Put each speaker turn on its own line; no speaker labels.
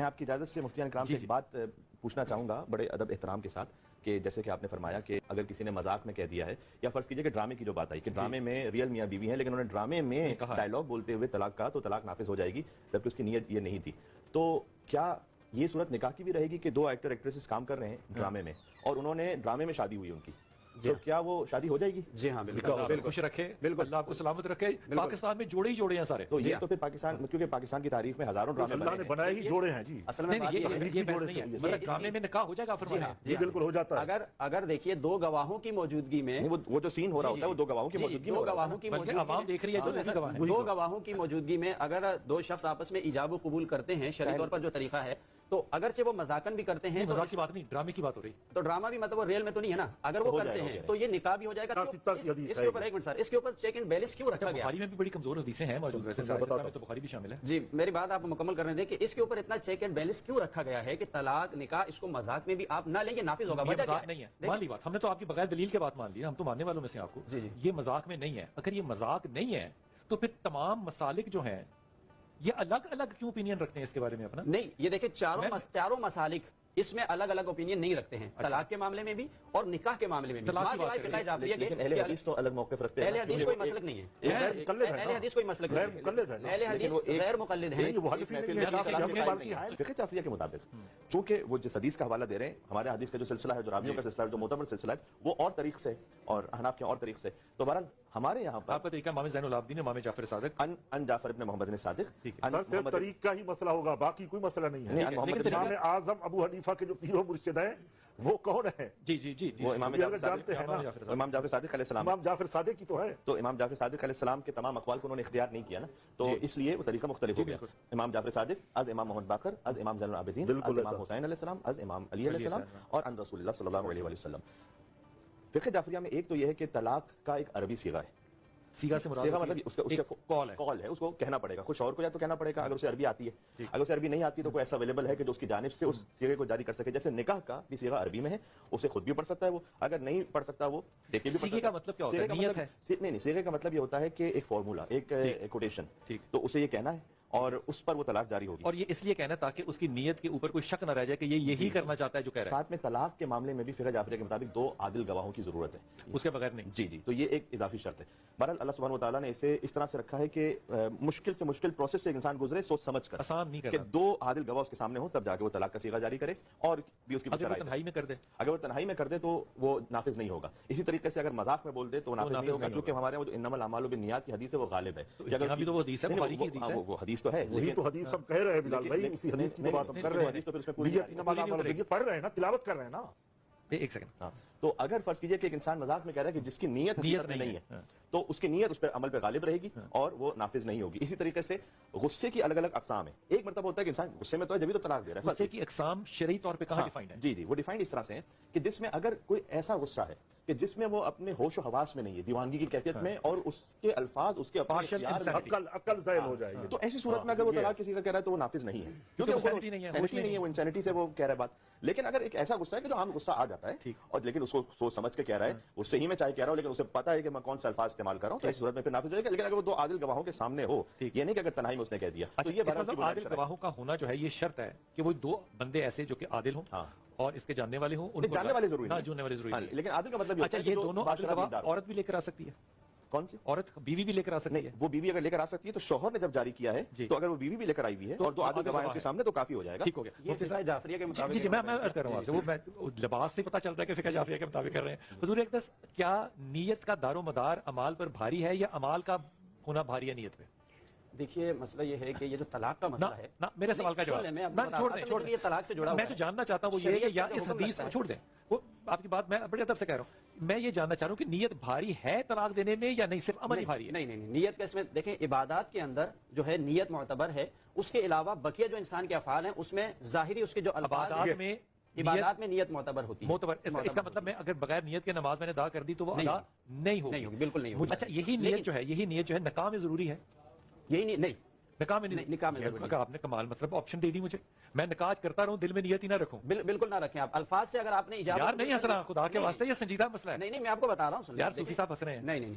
میں آپ کی اجازت سے مفتیان کرام سے ایک بات پوچھنا چاہوں گا بڑے ادب احترام کے ساتھ کہ جیسے کہ آپ نے فرمایا کہ اگر کسی نے مذاق میں کہہ دیا ہے یا فرض کیجئے کہ ڈرامے کی جو بات آئی کہ ڈرامے میں ریئل میاں بیوی ہیں لیکن انہوں نے ڈرامے میں ڈائیلاگ بولتے ہوئے طلاق کہا تو طلاق نافذ ہو جائے گی جبکہ اس کی نیت یہ نہیں تھی. تو کیا یہ صورت نکاح کی بھی رہے گی کہ دو ایکٹر ایکٹریسز کام کر رہے ہیں ڈرامے میں اور انہوں نے ڈرامے میں شادی ہوئی ان کی, تو کیا وہ شادی ہو جائے گی؟
جی ہاں بالکل, خوش رکھے, بالکل اللہ آپ کو سلامت رکھے. پاکستان میں جوڑے ہی جوڑے ہیں سارے.
تو یہ تو پھر پاکستان, کیونکہ پاکستان کی تاریخ میں ہزاروں ڈرامے
بنائے ہی جوڑے ہیں جی.
اصل میں یہ بحث نہیں ہے, مطلب ڈرامے میں نکاح ہو جائے گا فرمایا.
جی بالکل ہو جاتا ہے.
اگر دیکھیے دو گواہوں کی موجودگی میں
وہ جو سین ہو رہا ہوتا ہے وہ دو گواہوں کی موجودگی میں,
دو گواہوں کی موجودگی
عوام
دیکھ رہی ہے, دو گواہوں کی موجودگی میں اگر دو شخص آپس میں ایجاب و قبول کرتے ہیں شرعی طور پر جو طریقہ ہے, تو اگرچہ وہ مذاقن بھی کرتے ہیں,
مذاق کی بات نہیں, ڈرامے کی بات ہو رہی,
تو ڈرامہ بھی مطلب وہ ریل میں تو نہیں ہے نا, اگر وہ کرتے ہیں تو یہ نکاح بھی ہو جائے گا. اس کے اوپر ایک منٹ سر, اس کے اوپر چیک اینڈ بیلنس کیوں رکھا گیا؟
بخاری میں بھی بڑی کمزور حدیثیں ہیں موجود, ویسے تو بخاری بھی شامل ہے.
جی میری بات آپ مکمل کرنے دیں کہ اس کے اوپر اتنا چیک اینڈ بیلنس کیوں رکھا گیا ہے کہ طلاق نکاح اس کو مذاق میں بھی آپ نہ لیں گے نافذ ہوگا.
مذاق نہیں ہے, مان لی بات, ہم نے تو آپ کی بغیر دلیل کے بات مان لی, ہم تو ماننے والوں میں سے آپ کو. یہ مذاق میں نہیں ہے. اگر یہ مذاق نہیں ہے تو پھر تمام مسالک جو ہیں یہ الگ الگ کیوں اوپینین رکھتے ہیں اس کے بارے میں اپنا؟
نہیں, یہ دیکھیں چاروں مسالک اس میں الگ الگ اوپینین نہیں رکھتے ہیں, طلاق کے معاملے میں بھی اور نکاح کے معاملے میں بھی.
لیکن اہل حدیث تو الگ موقف رکھتے ہیں.
اہل حدیث کوئی مسلک نہیں ہے, اہل حدیث کوئی مسلک نہیں ہے, اہل حدیث غیر مقلد ہیں.
فقہ جعفریہ کے مطابق چونکہ وہ جس حدیث کا حوالہ دے رہے ہیں, ہمارے حدیث کا جو سلسلہ ہے, جو راویوں کا سلسلہ ہے, جو معتبر سلسلہ ہے, وہ اور طریق سے اور احناف کے اور طریق سے. تو بہرحال ہمارے یہاں پر
آپ کا طریقہ امام زین العابدین, امام جعفر صادق,
ان جعفر ابن محمد بن صادق,
صرف طریق کا ہی مسئلہ ہوگا, باقی کوئی مسئلہ نہیں ہے. امام اعظم ابو حنیفہ کے جو پیر و مرشد ہیں وہ کون ہے؟
جی جی جی
وہ امام جعفر صادق ہیں نا, امام جعفر صادق علیہ السلام.
امام جعفر صادق کی تو ہے.
تو امام جعفر صادق علیہ السلام کے تمام اقوال کو انہوں نے اختیار نہیں کیا نا, تو اس لیے وہ طریقہ مختلف ہو گیا. امام جعفر صادق از امام محمد باقر, از امام زین العابدین, از امام حسین علیہ السلام, از امام علی علیہ السلام, اور ان رسول اللہ صلی اللہ علیہ وسلم. فقہ جعفریہ میں ایک تو یہ ہے کہ طلاق کا ایک عربی صیغہ ہے.
صیغہ سے مراد
مطلب اس کا کال ہے, اس کو کہنا پڑے گا, خود شوہر کو یا تو کہنا پڑے گا اگر اسے عربی آتی ہے, اگر اسے عربی نہیں آتی تو کوئی ایسا اویلیبل ہے کہ جو اس کی جانب سے اس صیغے کو جاری کر سکے. جیسے نکاح کا بھی صیغہ عربی میں ہے, اسے خود بھی پڑھ سکتا ہے وہ, اگر نہیں پڑھ سکتا وہ دیکھ کے بھی پڑھ سکتا ہے.
صیغے کا مطلب کیا ہوتا ہے؟ نیت ہے.
نہیں, صیغے کا مطلب یہ ہوتا ہے کہ ایک فارمولا, ایک کوٹیشن, تو اسے یہ کہنا ہے اور اس پر وہ طلاق جاری ہوگی.
اور یہ اس لیے کہنا تاکہ اس کی نیت کے اوپر کوئی شک نہ رہ جائے کہ یہ یہی کرنا چاہتا ہے جو کہہ رہا ہے.
ساتھ میں طلاق کے معاملے میں بھی فقہ جعفریہ کے مطابق دو عادل گواہوں کی ضرورت ہے,
اس کے بغیر نہیں.
جی, تو یہ ایک اضافی شرط ہے. بہرحال اللہ سبحانہ وتعالیٰ نے اسے اس طرح سے رکھا ہے کہ مشکل سے مشکل پروسیس سے انسان گزرے سوچ سمجھ کر,
آسان نہیں
کہ دو عادل گواہ اس کے سامنے ہوں تب جا کے وہ طلاق کا صیغہ جاری کرے, اور بھی اس کی
اگر وہ تنہائی میں کر دے,
اگر وہ تنہائی میں کر دے تو وہ نافذ نہیں ہوگا. اسی طریقے سے اگر مذاق میں بول دے تو وہ نافذ نہیں ہوگا, کیونکہ ہمارے وہ انما الاعمال بالنیات کی حدیث ہے وہ غالب ہے. وہ حدیث تو ہے,
وہی تو حدیث ہم کہہ رہے ہیں بلال بھائی, اسی حدیث کی بات ہم کر رہے ہیں, پڑھ رہے ہیں نا, تلاوت کر رہے ہیں نا.
ایک سیکنڈ,
تو اگر فرض کیجئے کہ ایک انسان مذاق میں کہہ رہا ہے کہ جس کی نیت نہیں ہے, تو اس کی نیت اس پہ عمل پہ غالب رہے گی اور وہ نافذ نہیں ہوگی. اسی طریقے سے غصے کی الگ الگ اقسام ہیں. ایک مرتبہ ہوتا ہے کہ انسان غصے میں تو ہے جبھی تو طلاق دے رہا ہے.
غصے کی اقسام شرعی طور پہ کہاں ڈیفائنڈ ہے؟
جی, وہ ڈیفائنڈ اس طرح سے ہیں کہ جس میں اگر کوئی ایسا غصہ ہے کہ جس میں وہ اپنے ہوش و حواس میں نہیں ہے, دیوانگی کی کیفیت میں, اور اس کے الفاظ اس کے
عقل زائل ہو جائے گی,
تو ایسی صورت میں اگر وہ طلاق کسی کا کہہ رہا ہے تو وہ نافذ نہیں ہے, کیونکہ وہ نہیں ہے, وہ انسانیٹی سے وہ کہہ رہا ہے بات. لیکن اگر ایک ایسا غصہ ہے کہ جو عام غصہ آ جاتا ہے اور لیکن اس کو سوچ سمجھ کے کہہ رہا ہے, اس سے ہی میں چاہے کہہ رہا ہوں لیکن اسے پتا ہے کہ میں کون سے الفاظ استعمال کر رہا ہوں, تو اس صورت میں پھر نافذ ہو جائے گا. لیکن اگر وہ دو عادل گواہوں کے سامنے ہو, یہ نہیں کہ اگر تنہائی میں اس نے کہہ دیا, تو یہ
عادل گواہوں کا ہونا جو ہے یہ شرط ہے کہ وہ دو بندے ایسے جو کہ عادل ہوں اور اس کے جاننے والے ہوں.
جاننے والے ضروری
نہیں, جاننے والے ضروری,
لیکن عادل کا مطلب
یہ دونوں عادل گواہ عورت بھی لے کر آ سکتی ہے.
کون سی
عورت؟ بیوی بھی لے کر آ سکتی ہے.
وہ بیوی اگر لے کر آ سکتی ہے تو شوہر نے جب جاری کیا ہے, تو اگر وہ بیوی بھی لے کر آئی ہوئی ہے اور دو عادل گواہ کے سامنے تو کافی ہو جائے گا.
ٹھیک ہو گیا.
یہ فقہ جعفریہ کے مطابق,
جی میں عرض کر رہا ہوں آپ سے, وہ لباس سے پتہ چلتا ہے کہ فقہ جعفریہ کے مطابق کر رہے ہیں. حضور اقدس, کیا نیت کا دار و مدار اعمال پر بھاری ہے یا اعمال کا ہونا بھاری ہے نیت پہ؟
دیکھیے مسئلہ یہ ہے کہ یہ جو طلاق کا مسئلہ ہے,
میرے سوال کا جواب چھوڑ دیں,
یہ طلاق سے جڑا ہوا ہے.
میں جو جاننا چاہتا ہوں وہ یہ ہے کہ یا اس حدیث کو چھوڑ دیں, وہ آپ کی بات میں بڑے ادب سے کہہ رہا ہوں, میں یہ جاننا چاہ رہا ہوں کہ نیت بھاری ہے طلاق دینے میں یا نہیں, صرف عمل ہی بھاری ہے؟
نہیں, نیت کا اس میں دیکھیں, عبادات کے اندر جو ہے نیت معتبر ہے, اس کے علاوہ بقیہ جو انسان کے افعال ہیں اس میں ظاہری اس کے جو
عبادات میں
نیت معتبر ہوتی ہے.
معتبر اس کا مطلب میں اگر بغیر نیت کے نماز میں نے ادا کر دی تو وہ ادا نہیں ہوگی؟
بالکل نہیں ہوگی.
اچھا, یہی نیت جو ہے نکاح میں ضروری ہے؟
یہی نہیں,
نکاح میں اگر آپ نے کمال مطلب آپشن دے دی مجھے, میں نکاح کرتا رہوں, دل میں نیت ہی نہ رکھوں.
بالکل نہ رکھیں آپ. الفاظ سے اگر آپ نے
یار نہیں ہنس رہا, خدا کے واسطے یہ سنجیدہ مسئلہ ہے.
نہیں, میں آپ کو بتا رہا ہوں
یار, صوفی صاحب ہنس رہے ہیں.
نہیں,